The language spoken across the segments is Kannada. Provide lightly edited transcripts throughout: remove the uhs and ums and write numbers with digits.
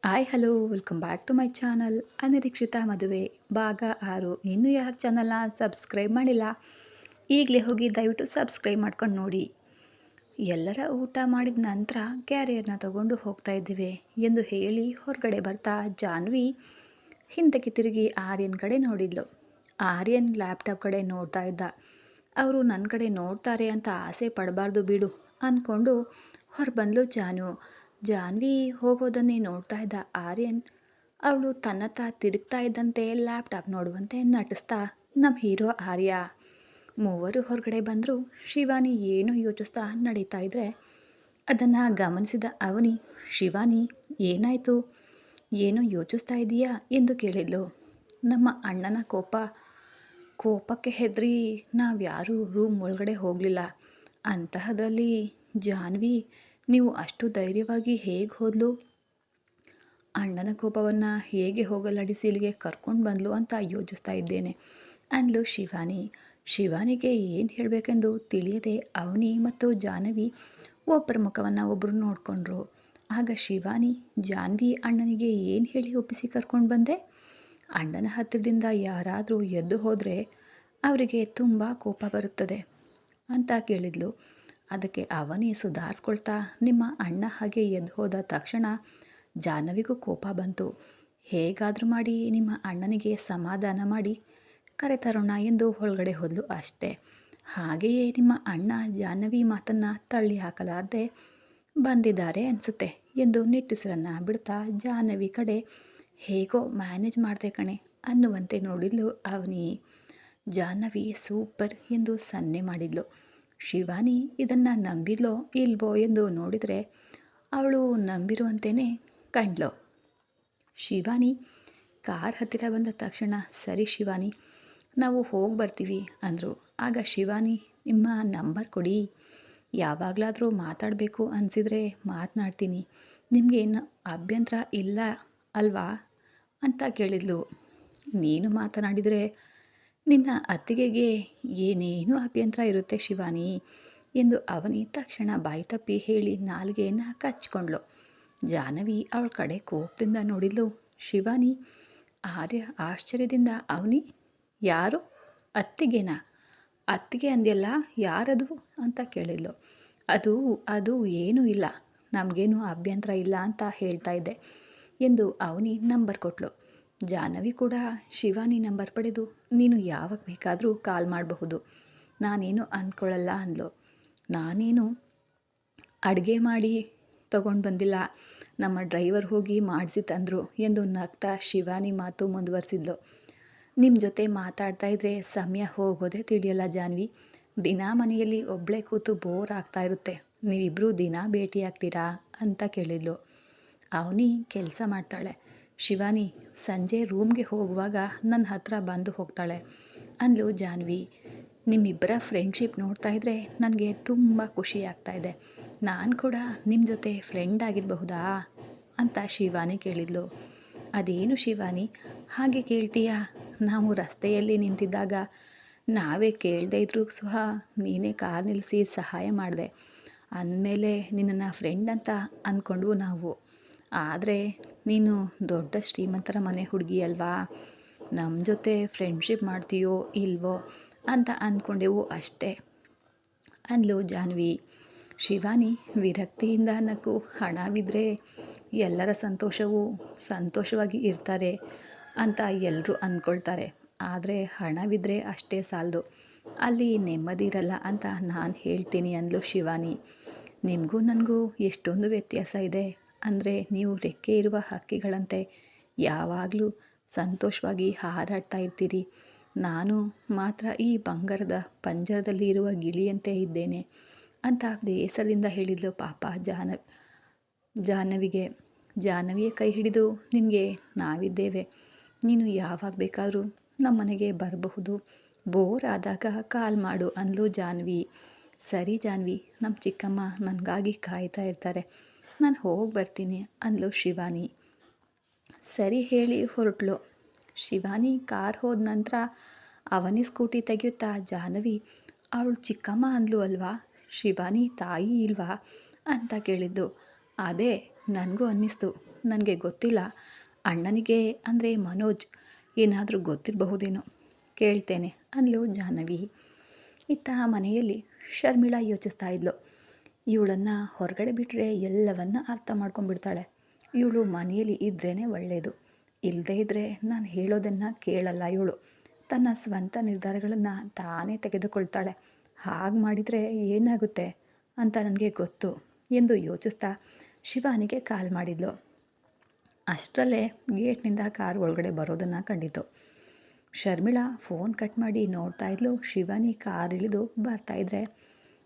Hi hello welcome back to my channel ಅನಿರೀಕ್ಷಿತ ಮದುವೆ ಭಾಗ 6. ಇನ್ನೂ ಯಾರು ಚಾನಲ್ನ ಸಬ್ಸ್ಕ್ರೈಬ್ ಮಾಡಿಲ್ಲ, ಈಗಲೇ ಹೋಗಿ ದಯವಿಟ್ಟು ಸಬ್ಸ್ಕ್ರೈಬ್ ಮಾಡ್ಕೊಂಡು ನೋಡಿ. ಎಲ್ಲರ ಊಟ ಮಾಡಿದ ನಂತರ ಕ್ಯಾರಿಯರ್ನ ತಗೊಂಡು ಹೋಗ್ತಾ ಇದ್ದೀವಿ ಎಂದು ಹೇಳಿ ಹೊರಗಡೆ ಬರ್ತಾ ಜಾನ್ವಿ ಹಿಂದಕ್ಕೆ ತಿರುಗಿ ಆರ್ಯನ್ ಕಡೆ ನೋಡಿದ್ಲು. ಆರ್ಯನ್ ಲ್ಯಾಪ್ಟಾಪ್ ಕಡೆ ನೋಡ್ತಾ ಇದ್ದ. ಅವರು ನನ್ನ ಕಡೆ ನೋಡ್ತಾರೆ ಅಂತ ಆಸೆ ಪಡಬಾರ್ದು ಬಿಡು ಅಂದ್ಕೊಂಡು ಹೊರಬಂದ್ಲು ಜಾನ್ವಿ ಹೋಗೋದನ್ನೇ ನೋಡ್ತಾ ಇದ್ದ ಆರ್ಯನ್ ಅವಳು ತನ್ನತ್ತ ತಿರುಗ್ತಾ ಇದ್ದಂತೆ ಲ್ಯಾಪ್ಟಾಪ್ ನೋಡುವಂತೆ ನಟಿಸ್ತಾ ನಮ್ಮ ಹೀರೋ ಆರ್ಯ. ಮೂವರು ಹೊರಗಡೆ ಬಂದರು. ಶಿವಾನಿ ಏನೋ ಯೋಚಿಸ್ತಾ ನಡೀತಾ ಇದ್ರೆ ಅದನ್ನು ಗಮನಿಸಿದ ಅವನಿ, ಶಿವಾನಿ ಏನಾಯಿತು, ಏನೋ ಯೋಚಿಸ್ತಾ ಇದೀಯಾ ಎಂದು ಕೇಳಿದ್ಲು. ನಮ್ಮ ಅಣ್ಣನ ಕೋಪಕ್ಕೆ ಹೆದರಿ ನಾವ್ಯಾರೂ ರೂಮ್ ಒಳಗಡೆ ಹೋಗಲಿಲ್ಲ. ಅಂತಹದ್ರಲ್ಲಿ ಜಾನ್ವಿ ನೀವು ಅಷ್ಟು ಧೈರ್ಯವಾಗಿ ಹೇಗೆ ಹೋದ್ಲು, ಅಣ್ಣನ ಕೋಪವನ್ನು ಹೇಗೆ ಹೋಗಲಾಡಿಸಿ ಇಲ್ಲಿಗೆ ಕರ್ಕೊಂಡು ಬಂದ್ಲು ಅಂತ ಯೋಚಿಸ್ತಾ ಇದ್ದೇನೆ ಅಂದ್ಲು ಶಿವಾನಿ. ಶಿವಾನಿಗೆ ಏನು ಹೇಳಬೇಕೆಂದು ತಿಳಿಯದೆ ಅವನಿ ಮತ್ತು ಜಾಹ್ನವಿ ಒಬ್ಬರ ಮುಖವನ್ನು ಒಬ್ಬರು ನೋಡಿಕೊಂಡ್ರು. ಆಗ ಶಿವಾನಿ, ಜಾನ್ವಿ ಅಣ್ಣನಿಗೆ ಏನು ಹೇಳಿ ಒಪ್ಪಿಸಿ ಕರ್ಕೊಂಡು ಬಂದೆ, ಅಣ್ಣನ ಹತ್ತಿರದಿಂದ ಯಾರಾದರೂ ಎದ್ದು ಹೋದರೆ ಅವರಿಗೆ ತುಂಬ ಕೋಪ ಬರುತ್ತದೆ ಅಂತ ಕೇಳಿದ್ಲು. ಅದಕ್ಕೆ ಅವನಿ ಸುಧಾರಿಸ್ಕೊಳ್ತಾ, ನಿಮ್ಮ ಅಣ್ಣ ಹಾಗೆ ಎದ್ದು ಹೋದ ತಕ್ಷಣ ಜಾಹ್ನವಿಗೂ ಕೋಪ ಬಂತು. ಹೇಗಾದರೂ ಮಾಡಿ ನಿಮ್ಮ ಅಣ್ಣನಿಗೆ ಸಮಾಧಾನ ಮಾಡಿ ಕರೆತರೋಣ ಎಂದು ಒಳಗಡೆ ಹೋದ್ಲು ಅಷ್ಟೇ. ಹಾಗೆಯೇ ನಿಮ್ಮ ಅಣ್ಣ ಜಾಹ್ನವಿ ಮಾತನ್ನು ತಳ್ಳಿ ಹಾಕಲಾರದೆ ಬಂದಿದ್ದಾರೆ ಅನಿಸುತ್ತೆ ಎಂದು ನಿಟ್ಟುಸಿರನ್ನು ಬಿಡ್ತಾ ಜಾಹ್ನವಿ ಕಡೆ ಹೇಗೋ ಮ್ಯಾನೇಜ್ ಮಾಡಿದೆ ಕಣೆ ಅನ್ನುವಂತೆ ನೋಡಿದ್ಲು ಅವನಿ. ಜಾಹ್ನವಿ ಸೂಪರ್ ಎಂದು ಸನ್ನೆ ಮಾಡಿದ್ಲು. ಶಿವಾನಿ ಇದನ್ನು ನಂಬಿದ್ಲೋ ಇಲ್ವೋ ಎಂದು ನೋಡಿದರೆ ಅವಳು ನಂಬಿರುವಂತೆಯೇ ಕಂಡ್ಲು. ಶಿವಾನಿ ಕಾರ್ ಹತ್ತಿರ ಬಂದ ತಕ್ಷಣ ಸರಿ ಶಿವಾನಿ, ನಾವು ಹೋಗಿ ಬರ್ತೀವಿ ಅಂದರು. ಆಗ ಶಿವಾನಿ, ನಿಮ್ಮ ನಂಬರ್ ಕೊಡಿ, ಯಾವಾಗಲಾದರೂ ಮಾತಾಡಬೇಕು ಅನಿಸಿದರೆ ಮಾತನಾಡ್ತೀನಿ, ನಿಮಗೇನು ಅಭ್ಯಂತರ ಇಲ್ಲ ಅಲ್ವಾ ಅಂತ ಕೇಳಿದ್ಲು. ನೀನು ಮಾತನಾಡಿದರೆ ನಿನ್ನ ಅತ್ತಿಗೆಗೆ ಏನೇನು ಅಭ್ಯಂತರ ಇರುತ್ತೆ ಶಿವಾನಿ ಎಂದು ಅವನಿ ತಕ್ಷಣ ಬಾಯಿ ತಪ್ಪಿ ಹೇಳಿ ನಾಲಿಗೆಯನ್ನು ಕಚ್ಕೊಂಡ್ಳು. ಜಾಹ್ನವಿ ಅವಳ ಕಡೆ ಕೋಪದಿಂದ ನೋಡಿದ್ಲು. ಶಿವಾನಿ. ಆರ್ಯ ಆಶ್ಚರ್ಯದಿಂದ ಅವನಿ, ಯಾರು, ಅತ್ತಿಗೆನಾ, ಅತ್ತಿಗೆ ಅಂದ್ಯಲ್ಲ, ಯಾರದು ಅಂತ ಕೇಳಿದ್ಲು. ಅದು ಅದು ಏನೂ ಇಲ್ಲ, ನಮಗೇನು ಅಭ್ಯಂತರ ಇಲ್ಲ ಅಂತ ಹೇಳ್ತಾ ಇದ್ದೆ ಎಂದು ಅವನಿ ನಂಬರ್ ಕೊಟ್ಲು. ಜಾಹ್ನವಿ ಕೂಡ ಶಿವಾನಿ ನಂಬರ್ ಪಡೆದು ನೀನು ಯಾವಾಗ ಬೇಕಾದರೂ ಕಾಲ್ ಮಾಡಬಹುದು, ನಾನೇನು ಅಂದ್ಕೊಳ್ಳಲ್ಲ ಅಂದ್ಲು. ನಾನೇನು ಅಡುಗೆ ಮಾಡಿ ತಗೊಂಡು ಬಂದಿಲ್ಲ, ನಮ್ಮ ಡ್ರೈವರ್ ಹೋಗಿ ಮಾಡಿಸಿ ತಂದರು ಎಂದು ನಗ್ತಾ ಶಿವಾನಿ ಮಾತು ಮುಂದುವರಿಸಿದ್ಲು. ನಿಮ್ಮ ಜೊತೆ ಮಾತಾಡ್ತಾ ಇದ್ದರೆ ಸಮಯ ಹೋಗೋದೇ ತಿಳಿಯಲ್ಲ ಜಾನ್ವಿ, ದಿನ ಮನೆಯಲ್ಲಿ ಒಬ್ಬಳೇ ಕೂತು ಬೋರ್ ಆಗ್ತಾ ಇರುತ್ತೆ, ನೀವಿಬ್ಬರೂ ದಿನ ಭೇಟಿ ಆಗ್ತೀರಾ ಅಂತ ಕೇಳಿದ್ಲು. ಅವನಿ ಕೆಲಸ ಮಾಡ್ತಾಳೆ ಶಿವಾನಿ, ಸಂಜೆ ರೂಮ್ಗೆ ಹೋಗುವಾಗ ನನ್ನ ಹತ್ರ ಬಂದು ಹೋಗ್ತಾಳೆ ಅಂದ್ಲು ಜಾನ್ವಿ. ನಿಮ್ಮಿಬ್ಬರ ಫ್ರೆಂಡ್ಶಿಪ್ ನೋಡ್ತಾ ಇದ್ದರೆ ನನಗೆ ತುಂಬ ಖುಷಿ ಆಗ್ತಾಯಿದೆ, ನಾನು ಕೂಡ ನಿಮ್ಮ ಜೊತೆ ಫ್ರೆಂಡ್ ಆಗಿರಬಹುದಾ ಅಂತ ಶಿವಾನಿ ಕೇಳಿದ್ಲು. ಅದೇನು ಶಿವಾನಿ ಹಾಗೆ ಕೇಳ್ತೀಯಾ, ನಾವು ರಸ್ತೆಯಲ್ಲಿ ನಿಂತಿದ್ದಾಗ ನಾವೇ ಕೇಳದೇ ಇದ್ರೂ ಸಹ ನೀನೇ ಕಾರ್ ನಿಲ್ಲಿಸಿ ಸಹಾಯ ಮಾಡಿದೆ, ಅಂದಮೇಲೆ ನಿನ್ನನ್ನು ಫ್ರೆಂಡ್ ಅಂತ ಅಂದ್ಕೊಂಡ್ವು ನಾವು. ಆದರೆ ನೀನು ದೊಡ್ಡ ಶ್ರೀಮಂತರ ಮನೆ ಹುಡುಗಿ ಅಲ್ವಾ, ನಮ್ಮ ಜೊತೆ ಫ್ರೆಂಡ್ಶಿಪ್ ಮಾಡ್ತೀಯೋ ಇಲ್ವೋ ಅಂತ ಅಂದ್ಕೊಂಡೆವು ಅಷ್ಟೇ ಅಂದ್ಲು ಜಾನ್ವಿ. ಶಿವಾನಿ ವಿರಕ್ತಿಯಿಂದ ನಕ್ಕು, ಹಣವಿದ್ದರೆ ಎಲ್ಲರ ಸಂತೋಷವಾಗಿ ಇರ್ತಾರೆ ಅಂತ ಎಲ್ಲರೂ ಅಂದ್ಕೊಳ್ತಾರೆ, ಆದರೆ ಹಣವಿದ್ದರೆ ಅಷ್ಟೇ ಸಾಲದು, ಅಲ್ಲಿ ನೆಮ್ಮದಿ ಇರಲ್ಲ ಅಂತ ನಾನು ಹೇಳ್ತೀನಿ ಅಂದ್ಲು ಶಿವಾನಿ. ನಿಮಗೂ ನನಗೂ ಎಷ್ಟೊಂದು ವ್ಯತ್ಯಾಸ ಇದೆ ಅಂದರೆ, ನೀವು ರೆಕ್ಕೆ ಇರುವ ಹಕ್ಕಿಗಳಂತೆ ಯಾವಾಗಲೂ ಸಂತೋಷವಾಗಿ ಹಾರಾಡ್ತಾ ಇರ್ತೀರಿ, ನಾನು ಮಾತ್ರ ಈ ಬಂಗಾರದ ಪಂಜರದಲ್ಲಿ ಇರುವ ಗಿಳಿಯಂತೆ ಇದ್ದೇನೆ ಅಂತ ಬೇಸರದಿಂದ ಹೇಳಿದ್ಲು. ಪಾಪ ಜಾಹ್ನವಿಯ ಕೈ ಹಿಡಿದು, ನಿನಗೆ ನಾವಿದ್ದೇವೆ, ನೀನು ಯಾವಾಗ ಬೇಕಾದರೂ ನಮ್ಮ ಮನೆಗೆ ಬರಬಹುದು, ಬೋರ್ ಆದಾಗ ಕಾಲ್ ಮಾಡು ಅಂದ್ಲು ಜಾಹ್ನವಿ. ಸರಿ ಜಾಹ್ನವಿ, ನಮ್ಮ ಚಿಕ್ಕಮ್ಮ ನನಗಾಗಿ ಕಾಯ್ತಾ ಇರ್ತಾರೆ, ನಾನು ಹೋಗಿ ಬರ್ತೀನಿ ಅಂದ್ಲು ಶಿವಾನಿ. ಸರಿ ಹೇಳಿ ಹೊರಟ್ಲು. ಶಿವಾನಿ ಕಾರ್ ಹೋದ ನಂತರ ಅವನಿ ಸ್ಕೂಟಿ ತೆಗೆಯುತ್ತಾ ಜಾಹ್ನವಿ, ಅವಳು ಚಿಕ್ಕಮ್ಮ ಅಂದ್ಲು ಅಲ್ವಾ, ಶಿವಾನಿ ತಾಯಿ ಇಲ್ವಾ ಅಂತ ಕೇಳಿದ್ದು. ಅದೇ ನನಗೂ ಅನ್ನಿಸ್ತು, ನನಗೆ ಗೊತ್ತಿಲ್ಲ. ಅಣ್ಣನಿಗೆ ಅಂದರೆ ಮನೋಜ್ ಏನಾದರೂ ಗೊತ್ತಿರಬಹುದೇನೋ, ಕೇಳ್ತೇನೆ ಅಂದ್ಲು ಜಾಹ್ನವಿ. ಇತ್ತ ಮನೆಯಲ್ಲಿ ಶರ್ಮಿಳಾ ಯೋಚಿಸ್ತಾ ಇದ್ಲು. ಇವಳನ್ನು ಹೊರಗಡೆ ಬಿಟ್ಟರೆ ಎಲ್ಲವನ್ನ ಅರ್ಥ ಮಾಡ್ಕೊಂಡ್ಬಿಡ್ತಾಳೆ. ಇವಳು ಮನೆಯಲ್ಲಿ ಇದ್ರೇ ಒಳ್ಳೆಯದು, ಇಲ್ಲದೇ ಇದ್ದರೆ ನಾನು ಹೇಳೋದನ್ನು ಕೇಳಲ್ಲ. ಇವಳು ತನ್ನ ಸ್ವಂತ ನಿರ್ಧಾರಗಳನ್ನು ತಾನೇ ತೆಗೆದುಕೊಳ್ತಾಳೆ. ಹಾಗೆ ಮಾಡಿದರೆ ಏನಾಗುತ್ತೆ ಅಂತ ನನಗೆ ಗೊತ್ತು ಎಂದು ಯೋಚಿಸ್ತಾ ಶಿವಾನಿಗೆ ಕಾಲ್ ಮಾಡಿದ್ಲು. ಅಷ್ಟರಲ್ಲೇ ಗೇಟ್ನಿಂದ ಕಾರ್ ಒಳಗಡೆ ಬರೋದನ್ನು ಕಂಡಿತು. ಶರ್ಮಿಳಾ ಫೋನ್ ಕಟ್ ಮಾಡಿ ನೋಡ್ತಾ ಇದ್ಲು. ಶಿವಾನಿ ಕಾರ್ ಇಳಿದು ಬರ್ತಾಯಿದ್ರೆ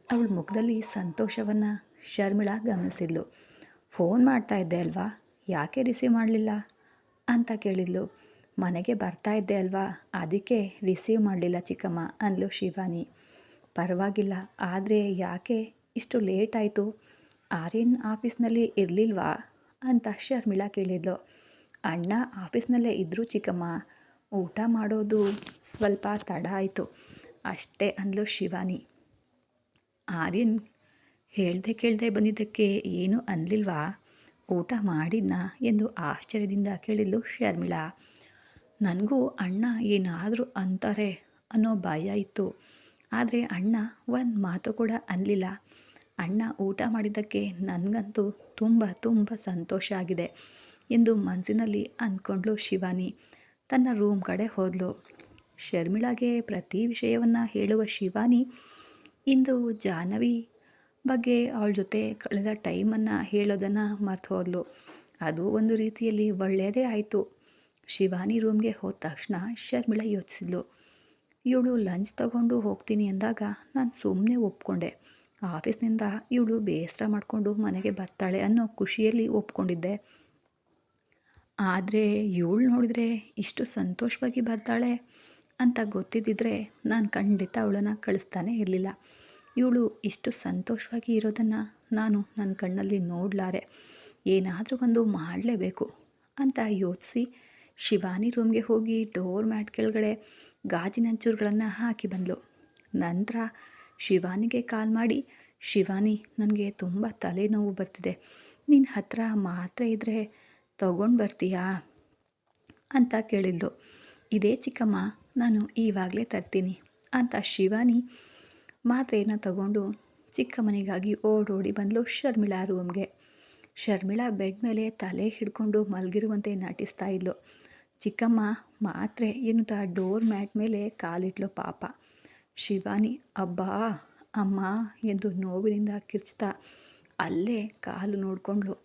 ಅವಳ ಮುಖದಲ್ಲಿ ಸಂತೋಷವನ್ನು ಶರ್ಮಿಳಾ ಗಮನಿಸಿದ್ಲು. ಫೋನ್ ಮಾಡ್ತಾ ಇದ್ದೆ ಅಲ್ವಾ, ಯಾಕೆ ರಿಸೀವ್ ಮಾಡಲಿಲ್ಲ ಅಂತ ಕೇಳಿದ್ಲು. ಮನೆಗೆ ಬರ್ತಾ ಇದ್ದೆ ಅಲ್ವಾ, ಅದಕ್ಕೆ ರಿಸೀವ್ ಮಾಡಲಿಲ್ಲ ಚಿಕ್ಕಮ್ಮ ಅಂದ್ಲು ಶಿವಾನಿ. ಪರವಾಗಿಲ್ಲ, ಆದರೆ ಯಾಕೆ ಇಷ್ಟು ಲೇಟ್ ಆಯಿತು? ಆರ್ಯನ್ ಆಫೀಸ್ನಲ್ಲಿ ಇರಲಿಲ್ವಾ ಅಂತ ಶರ್ಮಿಳಾ ಕೇಳಿದ್ಲು. ಅಣ್ಣ ಆಫೀಸ್ನಲ್ಲೇ ಇದ್ದರು ಚಿಕ್ಕಮ್ಮ, ಊಟ ಮಾಡೋದು ಸ್ವಲ್ಪ ತಡ ಆಯಿತು ಅಷ್ಟೇ ಅಂದ್ಲು ಶಿವಾನಿ. ಆರ್ಯನ್ ಹೇಳ್ದೆ ಕೇಳದೆ ಬಂದಿದ್ದಕ್ಕೆ ಏನು ಅನ್ನಲಿಲ್ವಾ? ಊಟ ಮಾಡಿದ್ನಾ ಎಂದು ಆಶ್ಚರ್ಯದಿಂದ ಕೇಳಿದ್ಲು ಶರ್ಮಿಳಾ. ನನಗೂ ಅಣ್ಣ ಏನಾದರೂ ಅಂತಾರೆ ಅನ್ನೋ ಭಯ ಇತ್ತು, ಆದರೆ ಅಣ್ಣ ಒಂದು ಮಾತು ಕೂಡ ಅನ್ನಲಿಲ್ಲ. ಅಣ್ಣ ಊಟ ಮಾಡಿದ್ದಕ್ಕೆ ನನಗಂತೂ ತುಂಬ ತುಂಬ ಸಂತೋಷ ಆಗಿದೆ ಎಂದು ಮನಸ್ಸಿನಲ್ಲಿ ಅಂದ್ಕೊಂಡ್ಲು ಶಿವಾನಿ. ತನ್ನ ರೂಮ್ ಕಡೆ ಹೋದ್ಲು. ಶರ್ಮಿಳಾಗೆ ಪ್ರತಿ ವಿಷಯವನ್ನು ಹೇಳುವ ಶಿವಾನಿ ಇಂದು ಜಾಹ್ನವಿ ಬಗ್ಗೆ ಅವಳ ಜೊತೆ ಕಳೆದ ಟೈಮನ್ನು ಹೇಳೋದನ್ನು ಮರ್ತು ಹೋದ್ಲು. ಅದು ಒಂದು ರೀತಿಯಲ್ಲಿ ಒಳ್ಳೆಯದೇ ಆಯಿತು. ಶಿವಾನಿ ರೂಮ್ಗೆ ಹೋದ ತಕ್ಷಣ ಶರ್ಮಿಳಾ ಯೋಚಿಸಿದ್ಲು. ಇವಳು ಲಂಚ್ ತಗೊಂಡು ಹೋಗ್ತೀನಿ ಅಂದಾಗ ನಾನು ಸುಮ್ಮನೆ ಒಪ್ಕೊಂಡೆ. ಆಫೀಸ್ನಿಂದ ಇವಳು ಬೇಸರ ಮಾಡಿಕೊಂಡು ಮನೆಗೆ ಬರ್ತಾಳೆ ಅನ್ನೋ ಖುಷಿಯಲ್ಲಿ ಒಪ್ಕೊಂಡಿದ್ದೆ. ಆದರೆ ಇವಳು ನೋಡಿದರೆ ಇಷ್ಟು ಸಂತೋಷವಾಗಿ ಬರ್ತಾಳೆ ಅಂತ ಗೊತ್ತಿದ್ದಿದ್ರೆ ನಾನು ಖಂಡಿತ ಅವಳನ್ನು ಕಳಿಸ್ತಾನೆ ಇರಲಿಲ್ಲ. ಇವಳು ಇಷ್ಟು ಸಂತೋಷವಾಗಿ ಇರೋದನ್ನು ನಾನು ನನ್ನ ಕಣ್ಣಲ್ಲಿ ನೋಡಲಾರೆ. ಏನಾದರೂ ಒಂದು ಮಾಡಲೇಬೇಕು ಅಂತ ಯೋಚಿಸಿ ಶಿವಾನಿ ರೂಮ್ಗೆ ಹೋಗಿ ಡೋರ್ ಮ್ಯಾಟ್ ಕೆಳಗಡೆ ಗಾಜಿನ ಅಂಚುಗಳನ್ನು ಹಾಕಿ ಬಂದಳು. ನಂತರ ಶಿವಾನಿಗೆ ಕಾಲ್ ಮಾಡಿ, ಶಿವಾನಿ ನನಗೆ ತುಂಬ ತಲೆನೋವು ಬರ್ತಿದೆ, ನಿನ್ನ ಹತ್ರ ಮಾತ್ರೆ ಇದ್ದರೆ ತಗೊಂಡು ಬರ್ತೀಯಾ ಅಂತ ಕೇಳಿದ್ಲು. ಇದೇ ಚಿಕ್ಕಮ್ಮ, ನಾನು ಇವಾಗಲೇ ತರ್ತೀನಿ ಅಂತ ಶಿವಾನಿ ಮಾತ್ರೆಯನ್ನು ತಗೊಂಡು ಚಿಕ್ಕಮ್ಮನಿಗಾಗಿ ಓಡೋಡಿ ಬಂದಳು ಶರ್ಮಿಳಾ ರೂಮ್ಗೆ. ಶರ್ಮಿಳಾ ಬೆಡ್ ಮೇಲೆ ತಲೆ ಹಿಡ್ಕೊಂಡು ಮಲಗಿರುವಂತೆ ನಟಿಸ್ತಾ ಇದ್ಲು. ಚಿಕ್ಕಮ್ಮ ಮಾತ್ರೆ ಎನ್ನುತ್ತಾ ಡೋರ್ ಮ್ಯಾಟ್ ಮೇಲೆ ಕಾಲಿಟ್ಲು ಪಾಪ. ಶಿವಾನಿ ಅಬ್ಬಾ ಅಮ್ಮ ಎಂದು ನೋವಿನಿಂದ ಕಿರ್ಚ್ತಾ ಅಲ್ಲೇ ಕಾಲು ನೋಡಿಕೊಂಡ್ಳು.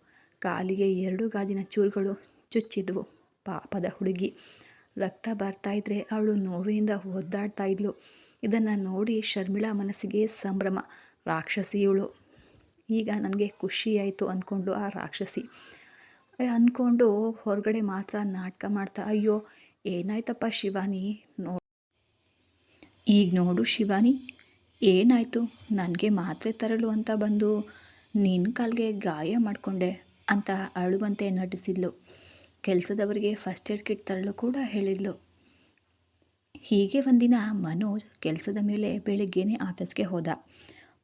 ಕಾಲಿಗೆ 2 ಗಾಜಿನ ಚೂರುಗಳು ಚುಚ್ಚಿದ್ವು. ಪಾಪದ ಹುಡುಗಿ, ರಕ್ತ ಬರ್ತಾ ಇದ್ರೆ ಅವಳು ನೋವಿನಿಂದ ಒದ್ದಾಡ್ತಾ ಇದ್ಲು. ಇದನ್ನು ನೋಡಿ ಶರ್ಮಿಳಾ ಮನಸ್ಸಿಗೆ ಸಂಭ್ರಮ. ರಾಕ್ಷಸಿ ಇವಳು, ಈಗ ನನಗೆ ಖುಷಿಯಾಯಿತು ಅಂದ್ಕೊಂಡು ಆ ರಾಕ್ಷಸಿ ಅಂದ್ಕೊಂಡು ಹೊರಗಡೆ ಮಾತ್ರ ನಾಟಕ ಮಾಡ್ತಾ, ಅಯ್ಯೋ ಏನಾಯ್ತಪ್ಪ ಶಿವಾನಿ, ಈಗ ನೋಡು ಶಿವಾನಿ ಏನಾಯಿತು, ನನಗೆ ಮಾತ್ರೆ ತರಲು ಅಂತ ಬಂದು ನಿನ್ನ ಕಾಲಿಗೆ ಗಾಯ ಮಾಡಿಕೊಂಡೆ ಅಂತ ಅಳುವಂತೆ ನಟಿಸಿದ್ಲು. ಕೆಲಸದವರಿಗೆ ಫಸ್ಟ್ ಏಡ್ ಕಿಟ್ ತರಲು ಕೂಡ ಹೇಳಿದ್ಲು. ಹೀಗೆ ಒಂದಿನ ಮನೋಜ್ ಕೆಲಸದ ಮೇಲೆ ಬೆಳಿಗ್ಗೆನೇ ಆಫೀಸ್ಗೆ ಹೋದ.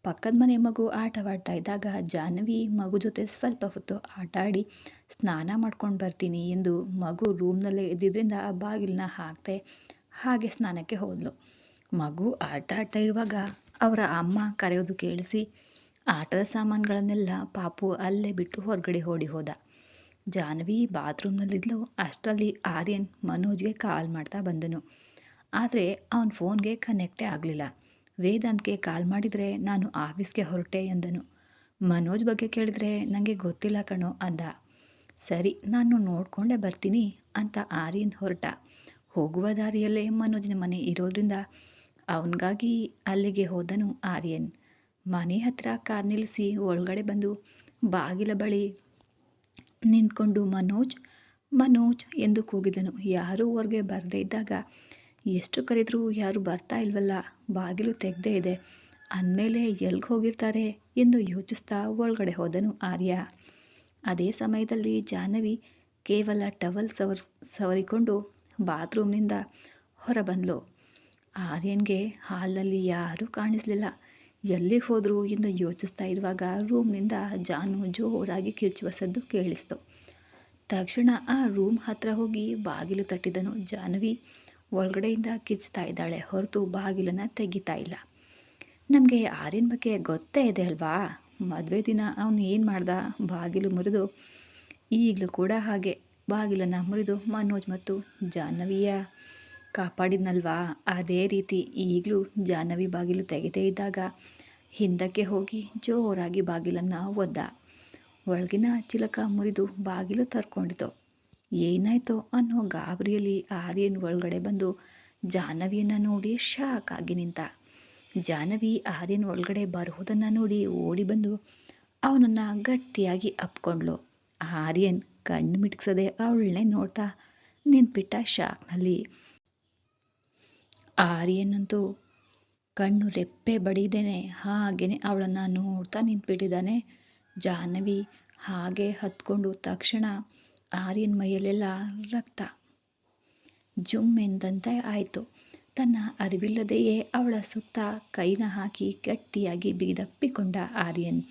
ಪಕ್ಕದ ಮನೆ ಮಗು ಆಟವಾಡ್ತಾ ಇದ್ದಾಗ ಜಾಹ್ನವಿ ಮಗು ಜೊತೆ ಸ್ವಲ್ಪ ಹೊತ್ತು ಆಟ ಆಡಿ ಸ್ನಾನ ಮಾಡ್ಕೊಂಡು ಬರ್ತೀನಿ ಎಂದು ಮಗು ರೂಮ್ನಲ್ಲೇ ಇದ್ದಿದ್ದರಿಂದ ಬಾಗಿಲನ್ನ ಹಾಕ್ತೆ ಹಾಗೆ ಸ್ನಾನಕ್ಕೆ ಹೋದ್ಲು. ಮಗು ಆಟ ಆಡ್ತಾ ಇರುವಾಗ ಅವರ ಅಮ್ಮ ಕರೆಯೋದು ಕೇಳಿಸಿ ಆಟದ ಸಾಮಾನುಗಳನ್ನೆಲ್ಲ ಪಾಪು ಅಲ್ಲೇ ಬಿಟ್ಟು ಹೊರಗಡೆ ಓಡಿ ಹೋದ. ಜಾಹ್ನವಿ ಬಾತ್ರೂಮ್ನಲ್ಲಿದ್ಲು. ಅಷ್ಟರಲ್ಲಿ ಆರ್ಯನ್ ಮನೋಜ್ಗೆ ಕಾಲ್ ಮಾಡ್ತಾ ಬಂದನು. ಆದರೆ ಅವನ ಫೋನ್ಗೆ ಕನೆಕ್ಟೇ ಆಗಲಿಲ್ಲ. ವೇದಾಂತ್ಗೆ ಕಾಲ್ ಮಾಡಿದರೆ ನಾನು ಆಫೀಸ್ಗೆ ಹೊರಟೆ ಎಂದನು. ಮನೋಜ್ ಬಗ್ಗೆ ಕೇಳಿದರೆ ನನಗೆ ಗೊತ್ತಿಲ್ಲ ಕಣೋ ಅಂದ. ಸರಿ, ನಾನು ನೋಡಿಕೊಂಡೇ ಬರ್ತೀನಿ ಅಂತ ಆರ್ಯನ್ ಹೊರಟ. ಹೋಗುವ ದಾರಿಯಲ್ಲೇ ಮನೋಜ್ನ ಮನೆ ಇರೋದ್ರಿಂದ ಅವನಿಗಾಗಿ ಅಲ್ಲಿಗೆ ಹೋದನು ಆರ್ಯನ್. ಮನೆ ಹತ್ರ ಕಾರ್ ನಿಲ್ಲಿಸಿ ಒಳಗಡೆ ಬಂದು ಬಾಗಿಲ ಬಳಿ ನಿಂತ್ಕೊಂಡು ಮನೋಜ್ ಮನೋಜ್ ಎಂದು ಕೂಗಿದನು. ಯಾರೂ ಹೊರಗೆ ಬರದೇ ಇದ್ದಾಗ ಎಷ್ಟು ಕರೆದರೂ ಯಾರು ಬರ್ತಾ ಇಲ್ವಲ್ಲ, ಬಾಗಿಲು ತೆಗೆದೇ ಇದೆ ಅಂದಮೇಲೆ ಎಲ್ಲಿಗೆ ಹೋಗಿರ್ತಾರೆ ಎಂದು ಯೋಚಿಸ್ತಾ ಒಳಗಡೆ ಹೋದನು ಆರ್ಯ. ಅದೇ ಸಮಯದಲ್ಲಿ ಜಾಹ್ನವಿ ಕೇವಲ ಟವಲ್ ಸವರಿಕೊಂಡು ಬಾತ್ರೂಮ್ನಿಂದ ಹೊರಬಂದಳು. ಆರ್ಯನ್ಗೆ ಹಾಲ್ನಲ್ಲಿ ಯಾರೂ ಕಾಣಿಸಲಿಲ್ಲ. ಎಲ್ಲಿಗೆ ಹೋದರು ಎಂದು ಯೋಚಿಸ್ತಾ ಇರುವಾಗ ರೂಮ್ನಿಂದ ಜಾನು ಜೋರಾಗಿ ಕಿರ್ಚುವ ಸದ್ದು ಕೇಳಿಸ್ತು. ತಕ್ಷಣ ಆ ರೂಮ್ ಹತ್ರ ಹೋಗಿ ಬಾಗಿಲು ತಟ್ಟಿದನು. ಜಾಹ್ನವಿ ಒಳಗಡೆಯಿಂದ ಕಿಚ್ತಾ ಇದ್ದಾಳೆ ಹೊರತು ಬಾಗಿಲನ್ನು ತೆಗಿತಾ ಇಲ್ಲ. ನಮಗೆ ಆರ್ಯನ್ ಬಗ್ಗೆ ಗೊತ್ತೇ ಇದೆ ಅಲ್ವಾ? ಮದುವೆ ದಿನ ಅವನು ಏನು ಮಾಡ್ದ? ಬಾಗಿಲು ಮುರಿದು, ಈಗಲೂ ಕೂಡ ಹಾಗೆ ಬಾಗಿಲನ್ನು ಮುರಿದು ಮನೋಜ್ ಮತ್ತು ಜಾಹ್ನವಿಯ ಕಾಪಾಡಿದ್ನಲ್ವಾ? ಅದೇ ರೀತಿ ಈಗಲೂ ಜಾಹ್ನವಿ ಬಾಗಿಲು ತೆಗೆದೇ ಇದ್ದಾಗ ಹಿಂದಕ್ಕೆ ಹೋಗಿ ಜೋರಾಗಿ ಬಾಗಿಲನ್ನು ಒದ್ದ. ಒಳಗಿನ ಚಿಲಕ ಮುರಿದು ಬಾಗಿಲು ತರ್ಕೊಂಡಿತು. ಏನಾಯ್ತೋ ಅನ್ನೋ ಗಾಬರಿಯಲ್ಲಿ ಆರ್ಯನ್ ಒಳಗಡೆ ಬಂದು ಜಾಹ್ನವಿಯನ್ನು ನೋಡಿ ಶಾಕ್ ಆಗಿ ನಿಂತ. ಜಾಹ್ನವಿ ಆರ್ಯನ್ ಒಳಗಡೆ ಬರುವುದನ್ನು ನೋಡಿ ಓಡಿ ಬಂದು ಅವನನ್ನು ಗಟ್ಟಿಯಾಗಿ ಅಪ್ಕೊಂಡ್ಳು. ಆರ್ಯನ್ ಕಣ್ಣು ಮಿಟ್ಕ್ಸದೆ ಅವಳನ್ನೇ ನೋಡ್ತಾ ನಿಂತ್ಬಿಟ್ಟ ಶಾಕ್ನಲ್ಲಿ. ಆರ್ಯನ್ನಂತೂ ಕಣ್ಣು ರೆಪ್ಪೆ ಬಡಿದೇನೆ ಹಾಗೇ ಅವಳನ್ನು ನೋಡ್ತಾ ನಿಂತ್ಬಿಟ್ಟಿದ್ದಾನೆ. ಜಾಹ್ನವಿ ಹಾಗೆ ಹತ್ಕೊಂಡು ತಕ್ಷಣ ಆರ್ಯನ್ ಮೈಯಲ್ಲೆಲ್ಲ ರಕ್ತ ಜುಮ್ ಎಂದಂತೆ ಆಯಿತು. ತನ್ನ ಅರಿವಿಲ್ಲದೆಯೇ ಅವಳ ಸುತ್ತ ಕೈನ ಹಾಕಿ ಗಟ್ಟಿಯಾಗಿ ಬಿಗಿದಪ್ಪಿಕೊಂಡ ಆರ್ಯನ್.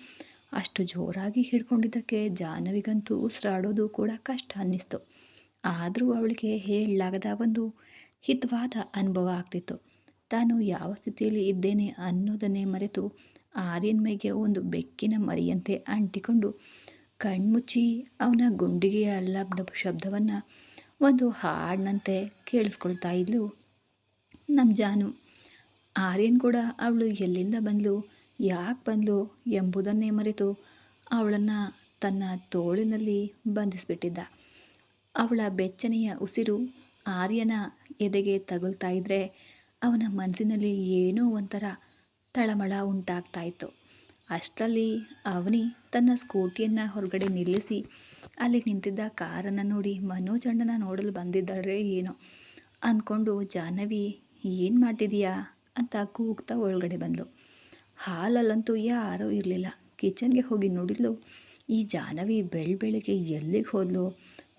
ಅಷ್ಟು ಜೋರಾಗಿ ಹಿಡ್ಕೊಂಡಿದ್ದಕ್ಕೆ ಜಾಹ್ನವಿಗಂತೂ ಉಸಿರಾಡೋದು ಕೂಡ ಕಷ್ಟ ಅನ್ನಿಸ್ತು. ಆದರೂ ಅವಳಿಗೆ ಹೇಳಲಾಗದ ಒಂದು ಹಿತವಾದ ಅನುಭವ ಆಗ್ತಿತ್ತು. ತಾನು ಯಾವ ಸ್ಥಿತಿಯಲ್ಲಿ ಇದ್ದೇನೆ ಅನ್ನೋದನ್ನೇ ಮರೆತು ಆರ್ಯನ್ ಮೈಗೆ ಒಂದು ಬೆಕ್ಕಿನ ಮರಿಯಂತೆ ಅಂಟಿಕೊಂಡು ಕಣ್ಮುಚ್ಚಿ ಅವನ ಗುಂಡಿಗೆಯ ಲಬ್ಡಬ್ ಶಬ್ದವನ್ನು ಒಂದು ಹಾಡಿನಂತೆ ಕೇಳಿಸ್ಕೊಳ್ತಾ ಇದ್ಲು ನಮ್ಮ ಜಾನು. ಆರ್ಯನ್ ಕೂಡ ಅವಳು ಎಲ್ಲಿಂದ ಬಂದಳು, ಯಾಕೆ ಬಂದಳು ಎಂಬುದನ್ನೇ ಮರೆತು ಅವಳನ್ನು ತನ್ನ ತೋಳಿನಲ್ಲಿ ಬಂಧಿಸಿಬಿಟ್ಟಿದ್ದ. ಅವಳ ಬೆಚ್ಚನೆಯ ಉಸಿರು ಆರ್ಯನ ಎದೆಗೆ ತಗುಲ್ತಾ ಇದ್ದರೆ ಅವನ ಮನಸ್ಸಿನಲ್ಲಿ ಏನೋ ಒಂಥರ ತಳಮಳ ಉಂಟಾಗ್ತಾ ಇತ್ತು. ಅಷ್ಟರಲ್ಲಿ ಅವನಿ ತನ್ನ ಸ್ಕೂಟಿಯನ್ನು ಹೊರಗಡೆ ನಿಲ್ಲಿಸಿ ಅಲ್ಲಿ ನಿಂತಿದ್ದ ಕಾರನ್ನು ನೋಡಿ ಮನೋಜ್ ಅಣ್ಣನ ನೋಡಲು ಬಂದಿದ್ದಾಳೆ ಏನೋ ಅಂದ್ಕೊಂಡು ಜಾಹ್ನವಿ ಏನು ಮಾಡ್ತಿದೀಯಾ ಅಂತ ಕೂಗ್ತಾ ಒಳಗಡೆ ಬಂದಳು. ಹಾಲಲ್ಲಂತೂ ಯಾರೂ ಇರಲಿಲ್ಲ. ಕಿಚನ್ಗೆ ಹೋಗಿ ನೋಡಿದ್ಲು. ಈ ಜಾಹ್ನವಿ ಬೆಳಗ್ಗೆ ಎಲ್ಲಿಗೆ ಹೋದ್ಲು?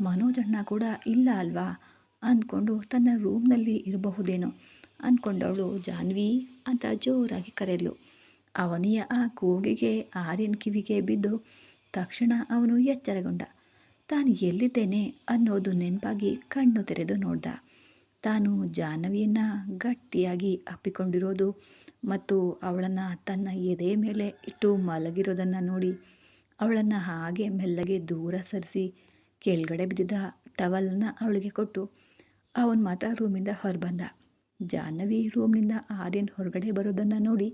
ಮನೋಜ್ ಅಣ್ಣ ಕೂಡ ಇಲ್ಲ ಅಲ್ವಾ ಅಂದ್ಕೊಂಡು ತನ್ನ ರೂಮ್ನಲ್ಲಿ ಇರಬಹುದೇನೋ ಅಂದ್ಕೊಂಡವಳು ಜಾಹ್ನವಿ ಅಂತ ಜೋರಾಗಿ ಕರೆದ್ಲು. ಅವನಿಯ ಆ ಕೂಗಿಗೆ ಆರ್ಯನ್ ಕಿವಿಗೆ ಬಿದ್ದು ತಕ್ಷಣ ಅವನು ಎಚ್ಚರಗೊಂಡ. ತಾನು ಎಲ್ಲಿದ್ದೇನೆ ಅನ್ನೋದು ನೆನಪಾಗಿ ಕಣ್ಣು ತೆರೆದು ನೋಡ್ದ. ತಾನು ಜಾಹ್ನವಿಯನ್ನು ಗಟ್ಟಿಯಾಗಿ ಅಪ್ಪಿಕೊಂಡಿರೋದು ಮತ್ತು ಅವಳನ್ನು ತನ್ನ ಎದೆ ಮೇಲೆ ಇಟ್ಟು ಮಲಗಿರೋದನ್ನು ನೋಡಿ ಅವಳನ್ನು ಹಾಗೆ ಮೆಲ್ಲಗೆ ದೂರ ಸರಿಸಿ ಕೆಳಗಡೆ ಬಿದ್ದಿದ್ದ ಟವಲನ್ನು ಅವಳಿಗೆ ಕೊಟ್ಟು ಅವನು ಮಾತ್ರ ರೂಮಿಂದ ಹೊರಬಂದ. ಜಾಹ್ನವಿ ರೂಮ್ನಿಂದ ಆರ್ಯನ್ ಹೊರಗಡೆ ಬರೋದನ್ನು ನೋಡಿ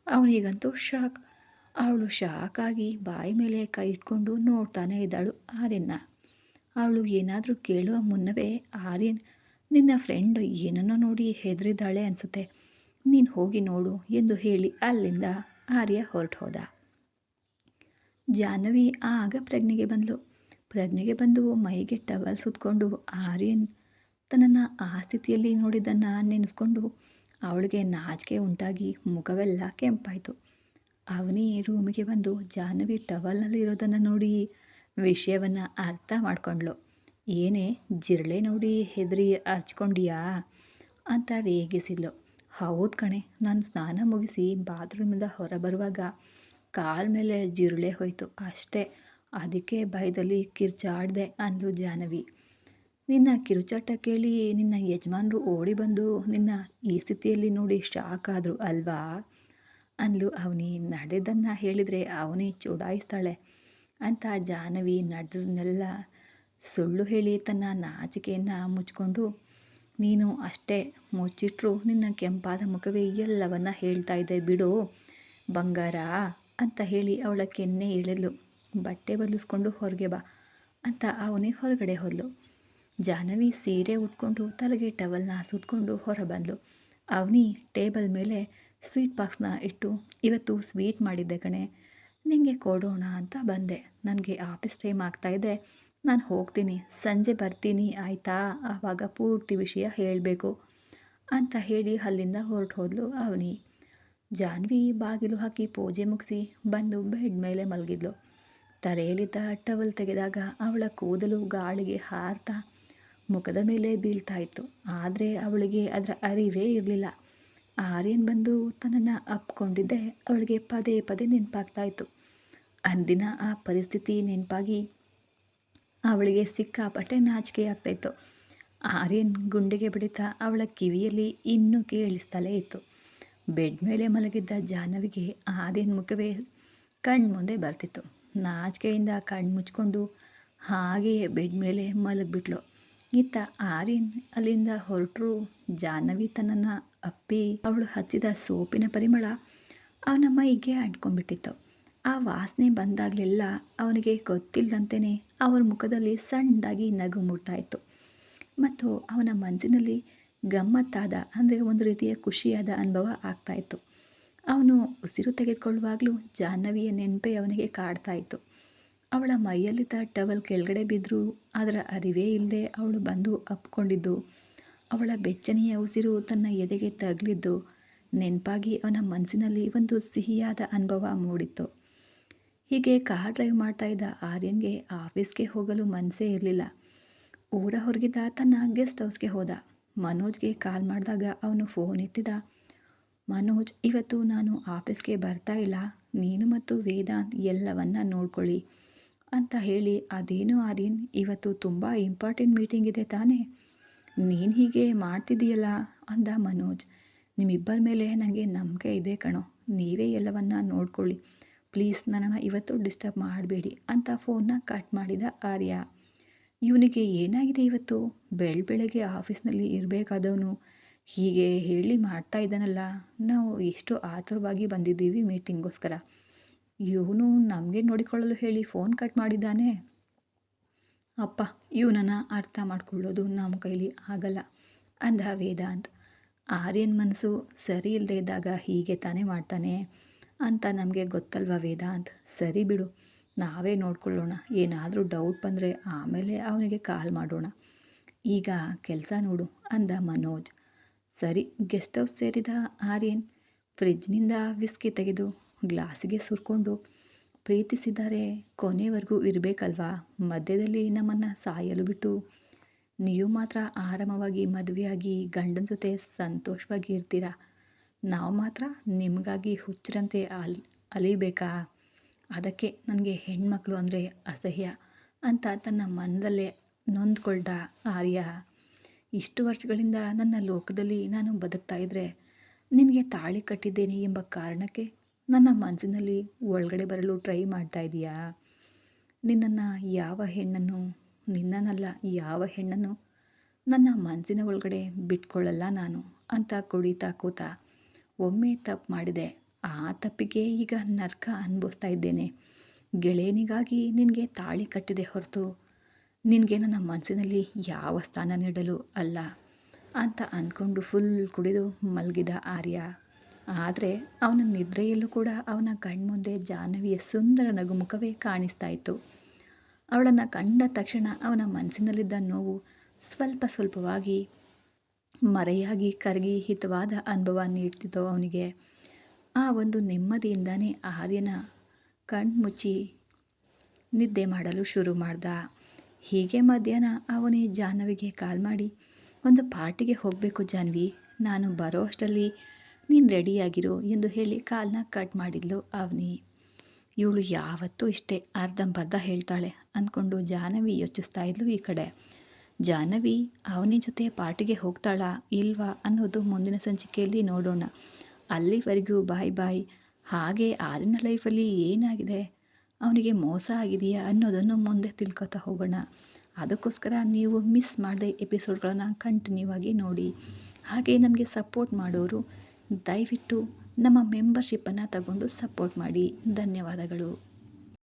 ಅವನಿಗಂತೂ ಶಾಕ್. ಅವಳು ಶಾಕಾಗಿ ಬಾಯಿ ಮೇಲೆ ಕೈ ಇಟ್ಕೊಂಡು ನೋಡ್ತಾನೆ ಇದ್ದಾಳು ಆರ್ಯನ್ನ. ಅವಳು ಏನಾದರೂ ಕೇಳುವ ಮುನ್ನವೇ ಆರ್ಯನ್, ನಿನ್ನ ಫ್ರೆಂಡ್ ಏನನ್ನೋ ನೋಡಿ ಹೆದರಿದ್ದಾಳೆ ಅನಿಸುತ್ತೆ, ನೀನು ಹೋಗಿ ನೋಡು ಎಂದು ಹೇಳಿ ಅಲ್ಲಿಂದ ಆರ್ಯ ಹೊರಟು ಹೋದ. ಜಾಹ್ನವಿ ಆಗ ಪ್ರಜ್ಞೆಗೆ ಬಂದು ಮೈಗೆ ಟವಲ್ ಸುತ್ತಕೊಂಡು ಆರ್ಯನ್ ತನ್ನನ್ನು ಆ ಸ್ಥಿತಿಯಲ್ಲಿ ನೋಡಿದ್ದನ್ನು ನೆನೆಸ್ಕೊಂಡು ಅವಳಿಗೆ ನಾಚಿಕೆ ಉಂಟಾಗಿ ಮುಖವೆಲ್ಲ ಕೆಂಪಾಯಿತು. ಅವನಿ ರೂಮಿಗೆ ಬಂದು ಜಾಹ್ನವಿ ಟವಲ್ನಲ್ಲಿ ಇರೋದನ್ನು ನೋಡಿ ವಿಷಯವನ್ನು ಅರ್ಥ ಮಾಡ್ಕೊಂಡ್ಳು. ಏನೇ ಜಿರಳೆ ನೋಡಿ ಹೆದರಿ ಹರ್ಚ್ಕೊಂಡಿಯಾ ಅಂತ ರೇಗಿಸಿದ್ಲು. ಹೌದು ಕಣೆ, ನಾನು ಸ್ನಾನ ಮುಗಿಸಿ ಬಾತ್ರೂಮಿಂದ ಹೊರ ಬರುವಾಗ ಕಾಲ ಮೇಲೆ ಜಿರಳೆ ಹೋಯಿತು ಅಷ್ಟೇ, ಅದಕ್ಕೆ ಭಯದಲ್ಲಿ ಕಿರ್ಚಾಡ್ದೆ ಅಂದ್ಲು ಜಾಹ್ನವಿ. ನಿನ್ನ ಕಿರುಚಾಟ ಕೇಳಿ ನಿನ್ನ ಯಜಮಾನರು ಓಡಿ ಬಂದು ನಿನ್ನ ಈ ಸ್ಥಿತಿಯಲ್ಲಿ ನೋಡಿ ಶಾಕ್ ಆದರು ಅಲ್ವಾ ಅಂದ್ಲು ಅವನಿ. ನಡೆದನ್ನು ಹೇಳಿದರೆ ಅವನಿ ಚುಡಾಯಿಸ್ತಾಳೆ ಅಂತ ಜಾಹ್ನವಿ ನಡೆದನ್ನೆಲ್ಲ ಸುಳ್ಳು ಹೇಳಿ ತನ್ನ ನಾಚಿಕೆಯನ್ನು ಮುಚ್ಕೊಂಡು, ನೀನು ಅಷ್ಟೇ ಮುಚ್ಚಿಟ್ರು ನಿನ್ನ ಕೆಂಪಾದ ಮುಖವೇ ಎಲ್ಲವನ್ನ ಹೇಳ್ತಾ ಇದೆ ಬಿಡು ಬಂಗಾರ ಅಂತ ಹೇಳಿ ಅವಳ ಕೆನ್ನೆ ಇಳಿದ್ಲು. ಬಟ್ಟೆ ಬದಲಿಸ್ಕೊಂಡು ಹೊರಗೆ ಬಾ ಅಂತ ಅವನಿ ಹೊರಗಡೆ ಹೋದ್ಲು. ಜಾಹ್ನವಿ ಸೀರೆ ಉಟ್ಕೊಂಡು ತಲೆಗೆ ಟವಲ್ನ ಸುತ್ಕೊಂಡು ಹೊರ ಬಂದ್ಲು. ಅವನಿ ಟೇಬಲ್ ಮೇಲೆ ಸ್ವೀಟ್ ಬಾಕ್ಸ್ನ ಇಟ್ಟು, ಇವತ್ತು ಸ್ವೀಟ್ ಮಾಡಿದ್ದೆ ಕಣೆ, ನಿಮಗೆ ಕೊಡೋಣ ಅಂತ ಬಂದೆ. ನನಗೆ ಆಫೀಸ್ ಟೈಮ್ ಆಗ್ತಾಯಿದೆ, ನಾನು ಹೋಗ್ತೀನಿ, ಸಂಜೆ ಬರ್ತೀನಿ ಆಯಿತಾ, ಆವಾಗ ಪೂರ್ತಿ ವಿಷಯ ಹೇಳಬೇಕು ಅಂತ ಹೇಳಿ ಅಲ್ಲಿಂದ ಹೊರಟು ಹೋದ್ಲು ಅವನಿ. ಜಾಹ್ನವಿ ಬಾಗಿಲು ಹಾಕಿ ಪೂಜೆ ಮುಗಿಸಿ ಬಂದು ಬೆಡ್ ಮೇಲೆ ಮಲಗಿದ್ಲು. ತಲೆಯಲ್ಲಿದ್ದ ಟವಲ್ ತೆಗೆದಾಗ ಅವಳ ಕೂದಲು ಗಾಳಿಗೆ ಹಾರ್ತಾ ಮುಖದ ಮೇಲೆ ಬೀಳ್ತಾ ಇತ್ತು. ಆದರೆ ಅವಳಿಗೆ ಅದರ ಅರಿವೇ ಇರಲಿಲ್ಲ. ಆರ್ಯನ್ ಬಂದು ತನ್ನನ್ನು ಅಪ್ಕೊಂಡಿದ್ದೆ ಅವಳಿಗೆ ಪದೇ ಪದೇ ನೆನಪಾಗ್ತಾ ಇತ್ತು. ಅಂದಿನ ಆ ಪರಿಸ್ಥಿತಿ ನೆನಪಾಗಿ ಅವಳಿಗೆ ಸಿಕ್ಕಾಪಟ್ಟೆ ನಾಚಿಕೆ ಆಗ್ತಾಯಿತ್ತು. ಆರ್ಯನ್ ಗುಂಡಿಗೆ ಬಡಿತ ಅವಳ ಕಿವಿಯಲ್ಲಿ ಇನ್ನೂ ಕೇಳಿಸ್ತಲೇ ಇತ್ತು. ಬೆಡ್ ಮೇಲೆ ಮಲಗಿದ್ದ ಜಾಹ್ನವಿಗೆ ಆರ್ಯನ್ ಮುಖವೇ ಕಣ್ಮುಂದೆ ಬರ್ತಿತ್ತು. ನಾಚಿಕೆಯಿಂದ ಕಣ್ಣು ಮುಚ್ಕೊಂಡು ಹಾಗೆಯೇ ಬೆಡ್ ಮೇಲೆ ಮಲಗಿಬಿಟ್ಲು. ಇತ್ತ ಆರ್ಯನ್ ಅಲ್ಲಿಂದ ಹೊರಟರು. ಜಾಹ್ನವಿ ತನ್ನನ್ನು ಅಪ್ಪಿ ಅವಳು ಹಚ್ಚಿದ ಸೋಪಿನ ಪರಿಮಳ ಅವನ ಮೈಗೆ ಅಂಟ್ಕೊಂಡ್ಬಿಟ್ಟಿತ್ತು. ಆ ವಾಸನೆ ಬಂದಾಗಲೆಲ್ಲ ಅವನಿಗೆ ಗೊತ್ತಿಲ್ಲದಂತೆಯೇ ಅವರ ಮುಖದಲ್ಲಿ ಸಣ್ಣದಾಗಿ ನಗು ಮೂಡ್ತಾಯಿತ್ತು. ಮತ್ತು ಅವನ ಮನಸ್ಸಿನಲ್ಲಿ ಗಮ್ಮತ್ತಾದ ಅಂದರೆ ಒಂದು ರೀತಿಯ ಖುಷಿಯಾದ ಅನುಭವ ಆಗ್ತಾಯಿತ್ತು. ಅವನು ಉಸಿರು ತೆಗೆದುಕೊಳ್ಳುವಾಗಲೂ ಜಾಹ್ನವಿಯ ನೆನಪೇ ಅವನಿಗೆ ಕಾಡ್ತಾಯಿತ್ತು. ಅವಳ ಮೈಯಲ್ಲಿದ್ದ ಟವಲ್ ಕೆಳಗಡೆ ಬಿದ್ದರೂ ಅದರ ಅರಿವೇ ಇಲ್ಲದೆ ಅವಳು ಬಂದು ಅಪ್ಕೊಂಡಿದ್ದು, ಅವಳ ಬೆಚ್ಚನೆಯ ಉಸಿರು ತನ್ನ ಎದೆಗೆ ತಗಲಿದ್ದು ನೆನಪಾಗಿ ಅವನ ಮನಸ್ಸಿನಲ್ಲಿ ಒಂದು ಸಿಹಿಯಾದ ಅನುಭವ ಮೂಡಿತ್ತು. ಹೀಗೆ ಕಾರ್ ಡ್ರೈವ್ ಮಾಡ್ತಾ ಇದ್ದ ಆರ್ಯನ್ಗೆ ಆಫೀಸ್ಗೆ ಹೋಗಲು ಮನಸ್ಸೇ ಇರಲಿಲ್ಲ. ಊರ ಹೊರಗಿದ್ದ ತನ್ನ ಗೆಸ್ಟ್ ಹೌಸ್ಗೆ ಹೋದ. ಮನೋಜ್ಗೆ ಕಾಲ್ ಮಾಡಿದಾಗ ಅವನು ಫೋನ್ ಎತ್ತಿದ. ಮನೋಜ್, ಇವತ್ತು ನಾನು ಆಫೀಸ್ಗೆ ಬರ್ತಾ ಇಲ್ಲ, ನೀನು ಮತ್ತು ವೇದಾಂತ್ ಎಲ್ಲವನ್ನ ನೋಡ್ಕೊಳ್ಳಿ ಅಂತ ಹೇಳಿ. ಅದೇನು ಆರ್ಯನ್, ಇವತ್ತು ತುಂಬ ಇಂಪಾರ್ಟೆಂಟ್ ಮೀಟಿಂಗ್ ಇದೆ ತಾನೇ, ನೀನು ಹೀಗೆ ಮಾಡ್ತಿದ್ದೀಯಲ್ಲ ಅಂದ ಮನೋಜ್. ನಿಮ್ಮಿಬ್ಬರ ಮೇಲೆ ನನಗೆ ನಂಬಿಕೆ ಇದೆ ಕಣೋ, ನೀವೇ ಎಲ್ಲವನ್ನ ನೋಡ್ಕೊಳ್ಳಿ, ಪ್ಲೀಸ್ ನನ್ನನ್ನು ಇವತ್ತು ಡಿಸ್ಟರ್ಬ್ ಮಾಡಬೇಡಿ ಅಂತ ಫೋನ್ನ ಕಟ್ ಮಾಡಿದ ಆರ್ಯ. ಇವನಿಗೆ ಏನಾಗಿದೆ ಇವತ್ತು, ಬೆಳಗ್ಗೆ ಆಫೀಸ್ನಲ್ಲಿ ಇರಬೇಕಾದವನು ಹೀಗೆ ಹೇಳಿ ಮಾಡ್ತಾ ಇದ್ದಾನಲ್ಲ. ನಾವು ಎಷ್ಟು ಆತುರವಾಗಿ ಬಂದಿದ್ದೀವಿ ಮೀಟಿಂಗ್ಗೋಸ್ಕರ, ಇವನು ನಮಗೆ ನೋಡಿಕೊಳ್ಳಲು ಹೇಳಿ ಫೋನ್ ಕಟ್ ಮಾಡಿದ್ದಾನೆ. ಅಪ್ಪ, ಇವನನ್ನು ಅರ್ಥ ಮಾಡ್ಕೊಳ್ಳೋದು ನಮ್ಮ ಕೈಲಿ ಆಗಲ್ಲ ಅಂದ ವೇದಾಂತ್. ಆರ್ಯನ್ ಮನಸ್ಸು ಸರಿ ಇಲ್ಲದೆ ಇದ್ದಾಗ ಹೀಗೆ ತಾನೇ ಮಾಡ್ತಾನೆ ಅಂತ ನಮಗೆ ಗೊತ್ತಲ್ವ ವೇದಾಂತ್. ಸರಿ ಬಿಡು, ನಾವೇ ನೋಡ್ಕೊಳ್ಳೋಣ, ಏನಾದರೂ ಡೌಟ್ ಬಂದರೆ ಆಮೇಲೆ ಅವನಿಗೆ ಕಾಲ್ ಮಾಡೋಣ, ಈಗ ಕೆಲಸ ನೋಡು ಅಂದ ಮನೋಜ್. ಸರಿ. ಗೆಸ್ಟ್ ಹೌಸ್ ಸೇರಿದ ಆರ್ಯನ್ ಫ್ರಿಜ್ನಿಂದ ವಿಸ್ಕಿ ತೆಗೆದು ಗ್ಲಾಸಿಗೆ ಸುರ್ಕೊಂಡು, ಪ್ರೀತಿಸಿದರೆ ಕೊನೆವರೆಗೂ ಇರಬೇಕಲ್ವಾ, ಮಧ್ಯದಲ್ಲಿ ನಮ್ಮನ್ನು ಸಾಯಲು ಬಿಟ್ಟು ನೀವು ಮಾತ್ರ ಆರಾಮವಾಗಿ ಮದುವೆಯಾಗಿ ಗಂಡನ ಜೊತೆ ಸಂತೋಷವಾಗಿ ಇರ್ತೀರಾ, ನಾವು ಮಾತ್ರ ನಿಮಗಾಗಿ ಹುಚ್ಚರಂತೆ ಅಲಿಬೇಕಾ, ಅದಕ್ಕೆ ನನಗೆ ಹೆಣ್ಮಕ್ಳು ಅಂದರೆ ಅಸಹ್ಯ ಅಂತ ತನ್ನ ಮನದಲ್ಲೇ ನೊಂದ್ಕೊಳ್ದ ಆರ್ಯ. ಇಷ್ಟು ವರ್ಷಗಳಿಂದ ನನ್ನ ಲೋಕದಲ್ಲಿ ನಾನು ಬದುಕ್ತಾ ಇದ್ದರೆ ನಿನಗೆ ತಾಳಿ ಕಟ್ಟಿದ್ದೇನೆ ಎಂಬ ಕಾರಣಕ್ಕೆ ನನ್ನ ಮನಸ್ಸಿನಲ್ಲಿ ಒಳಗಡೆ ಬರಲು ಟ್ರೈ ಮಾಡ್ತಾ ಇದೀಯಾ. ನಿನ್ನನ್ನು ಯಾವ ಹೆಣ್ಣನ್ನು ನನ್ನ ಮನಸ್ಸಿನ ಒಳಗಡೆ ಬಿಟ್ಕೊಳ್ಳಲ್ಲ ನಾನು ಅಂತ ಕುಡಿತಾ ಕೂತ. ಒಮ್ಮೆ ತಪ್ಪು ಮಾಡಿದೆ, ಆ ತಪ್ಪಿಗೆ ಈಗ ನರ್ಕ ಅನುಭವಿಸ್ತಾ ಇದ್ದೇನೆ. ಗೆಳೆಯನಿಗಾಗಿ ನಿನಗೆ ತಾಳಿ ಕಟ್ಟಿದೆ ಹೊರತು ನಿನಗೆ ನನ್ನ ಮನಸ್ಸಿನಲ್ಲಿ ಯಾವ ಸ್ಥಾನ ನೀಡಲು ಅಲ್ಲ ಅಂತ ಅಂದ್ಕೊಂಡು ಫುಲ್ ಕುಡಿದು ಮಲಗಿದ ಆರ್ಯ. ಆದರೆ ಅವನ ನಿದ್ರೆಯಲ್ಲೂ ಕೂಡ ಅವನ ಕಣ್ಮುಂದೆ ಜಾಹ್ನವಿಯ ಸುಂದರ ನಗುಮುಖವೇ ಕಾಣಿಸ್ತಾ ಇತ್ತು. ಅವಳನ್ನು ಕಂಡ ತಕ್ಷಣ ಅವನ ಮನಸ್ಸಿನಲ್ಲಿದ್ದ ನೋವು ಸ್ವಲ್ಪವಾಗಿ ಮರೆಯಾಗಿ ಕರಗಿ ಹಿತವಾದ ಅನುಭವ ನೀಡ್ತಿತ್ತು ಅವನಿಗೆ. ಆ ಒಂದು ನೆಮ್ಮದಿಯಿಂದಾನೇ ಆರ್ಯನ ಕಣ್ಮುಚ್ಚಿ ನಿದ್ದೆ ಮಾಡಲು ಶುರು ಮಾಡ್ದ. ಹೀಗೆ ಮಧ್ಯಾಹ್ನ ಅವನೇ ಜಾಹ್ನವಿಗೆ ಕಾಲ್ ಮಾಡಿ, ಒಂದು ಪಾರ್ಟಿಗೆ ಹೋಗಬೇಕು ಜಾಹ್ನವಿ, ನಾನು ಬರೋ ಅಷ್ಟರಲ್ಲಿ ನೀನು ರೆಡಿಯಾಗಿರು ಎಂದು ಹೇಳಿ ಕಾಲ್ನ ಕಟ್ ಮಾಡಿದ್ಲು ಅವನಿ. ಇವಳು ಯಾವತ್ತೂ ಇಷ್ಟೇ ಅರ್ಧಂಬರ್ಧ ಹೇಳ್ತಾಳೆ ಅಂದ್ಕೊಂಡು ಜಾಹ್ನವಿ ಯೋಚಿಸ್ತಾ ಇದ್ಲು. ಈ ಕಡೆ ಜಾಹ್ನವಿ ಅವನಿ ಜೊತೆ ಪಾರ್ಟಿಗೆ ಹೋಗ್ತಾಳಾ ಇಲ್ವಾ ಅನ್ನೋದು ಮುಂದಿನ ಸಂಚಿಕೆಯಲ್ಲಿ ನೋಡೋಣ. ಅಲ್ಲಿವರೆಗೂ ಬಾಯ್ ಬಾಯ್. ಹಾಗೆ ಆರ್ಯನ ಲೈಫಲ್ಲಿ ಏನಾಗಿದೆ, ಅವನಿಗೆ ಮೋಸ ಆಗಿದೆಯಾ ಅನ್ನೋದನ್ನು ಮುಂದೆ ತಿಳ್ಕೊತಾ ಹೋಗೋಣ. ಅದಕ್ಕೋಸ್ಕರ ನೀವು ಮಿಸ್ ಮಾಡದೆ ಎಪಿಸೋಡ್ಗಳನ್ನು ಕಂಟಿನ್ಯೂ ಆಗಿ ನೋಡಿ. ಹಾಗೆ ನಮಗೆ ಸಪೋರ್ಟ್ ಮಾಡೋರು ದಯವಿಟ್ಟು ನಮ್ಮ ಮೆಂಬರ್ಶಿಪ್ಪನ್ನು ತಗೊಂಡು ಸಪೋರ್ಟ್ ಮಾಡಿ. ಧನ್ಯವಾದಗಳು.